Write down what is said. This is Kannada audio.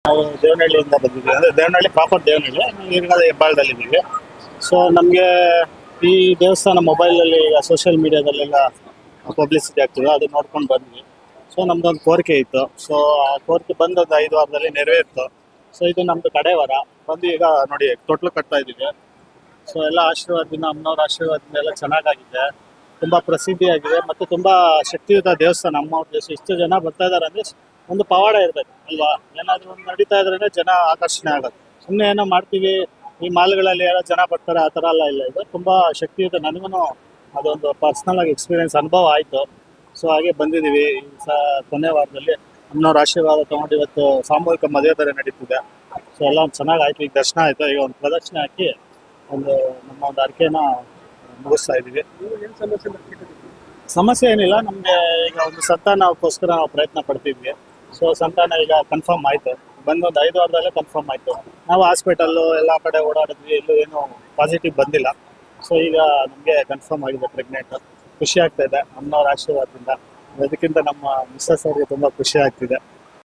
ನಾವು ದೇವನಹಳ್ಳಿಯಿಂದ ಬಂದಿದ್ದೀವಿ, ಅಂದರೆ ದೇವನಹಳ್ಳಿ ಪ್ರಾಪರ್ ದೇವನಹಳ್ಳಿ, ಈಗಿನ ಹೆಬ್ಬಾಳದಲ್ಲಿದ್ದೀವಿ. ಸೊ ನಮಗೆ ಈ ದೇವಸ್ಥಾನ ಮೊಬೈಲಲ್ಲಿ ಈಗ ಸೋಷಿಯಲ್ ಮೀಡಿಯಾದಲ್ಲೆಲ್ಲ ಪಬ್ಲಿಸಿಟಿ ಆಗ್ತದೆ, ಅದು ನೋಡ್ಕೊಂಡು ಬಂದ್ವಿ. ಸೊ ನಮ್ದೊಂದು ಕೋರಿಕೆ ಇತ್ತು. ಸೊ ಆ ಕೋರಿಕೆ ಬಂದೊಂದು 5 ವಾರದಲ್ಲಿ ನೆರವೇರಿತು. ಸೊ ಇದು ನಮ್ಮದು ಕಡೆ ವಾರ ಬಂದು ಈಗ ನೋಡಿ ತೊಟ್ಲು ಕಟ್ತಾ ಇದ್ದೀವಿ. ಸೊ ಎಲ್ಲ ಆಶೀರ್ವಾದದಿಂದ, ಅಮ್ಮನವ್ರ ಆಶೀರ್ವಾದದಿಂದ ಎಲ್ಲ ಚೆನ್ನಾಗಾಗಿದೆ, ತುಂಬ ಪ್ರಸಿದ್ಧಿಯಾಗಿದೆ ಮತ್ತು ತುಂಬ ಶಕ್ತಿಯುತ ದೇವಸ್ಥಾನ. ಅಮ್ಮವ್ರ ದೇವಸ್ಥಾನ ಇಷ್ಟು ಜನ ಬರ್ತಾ ಇದ್ದಾರೆ ಅಂದರೆ ಒಂದು ಪವಾಡ ಇರಬೇಕು ಅಲ್ವಾ. ಏನಾದರೂ ಒಂದು ನಡೀತಾ ಇದ್ರೇ ಜನ ಆಕರ್ಷಣೆ ಆಗೋದು. ಸುಮ್ಮನೆ ಏನೋ ಮಾಡ್ತೀವಿ ಈ ಮಾಲ್ಗಳಲ್ಲಿ ಏನೋ ಜನ ಬರ್ತಾರೆ ಆ ಥರ ಎಲ್ಲ ಇಲ್ಲ. ಇದು ತುಂಬ ಶಕ್ತಿಯುತ. ನನಗೂ ಅದೊಂದು ಪರ್ಸ್ನಲ್ ಆಗಿ ಎಕ್ಸ್ಪೀರಿಯನ್ಸ್ ಅನುಭವ ಆಯಿತು. ಸೊ ಹಾಗೆ ಬಂದಿದ್ದೀವಿ ಈ ಕೊನೆ ವಾರದಲ್ಲಿ. ಅಮ್ಮನವ್ರ ಆಶೀರ್ವಾದ ತೊಗೊಂಡು ಇವತ್ತು ಸಾಮೂಹಿಕ ಮದುವೆ ಬೇರೆ ನಡೀತಿದೆ. ಸೊ ಎಲ್ಲ ಚೆನ್ನಾಗಿ ಆಯಿತು. ಈಗ ದರ್ಶನ ಆಯಿತು. ಈಗ ಒಂದು ಪ್ರದಕ್ಷಿಣೆ ಹಾಕಿ ನಮ್ಮ ಒಂದು ಅರ್ಕೆನ ಮುಗಿಸ್ತಾ ಇದ್ದೀವಿ. ಸಮಸ್ಯೆ ಏನಿಲ್ಲ ನಮಗೆ. ಈಗ ಒಂದು ಸಂತಾನಕ್ಕೋಸ್ಕರ ನಾವು ಪ್ರಯತ್ನ ಪಡ್ತಿದ್ವಿ. ಸೊ ಸಂತಾನ ಈಗ ಕನ್ಫರ್ಮ್ ಆಯಿತು. ಬಂದೊಂದು 5 ವಾರದಲ್ಲೇ ಕನ್ಫರ್ಮ್ ಆಯಿತು. ನಾವು ಹಾಸ್ಪಿಟಲ್ಲು ಎಲ್ಲ ಕಡೆ ಓಡಾಡಿದ್ವಿ, ಎಲ್ಲೂ ಏನೂ ಪಾಸಿಟಿವ್ ಬಂದಿಲ್ಲ. ಸೊ ಈಗ ನಮಗೆ ಕನ್ಫರ್ಮ್ ಆಗಿದೆ ಪ್ರೆಗ್ನೆಂಟ್. ಖುಷಿ ಆಗ್ತಾ ಇದೆ ಅಮ್ಮನವ್ರ ಆಶೀರ್ವಾದದಿಂದ. ಅದಕ್ಕಿಂತ ನಮ್ಮ ಮಿಸ್ಸಸ್ ಅವ್ರಿಗೆ ತುಂಬ ಖುಷಿ ಆಗ್ತಿದೆ.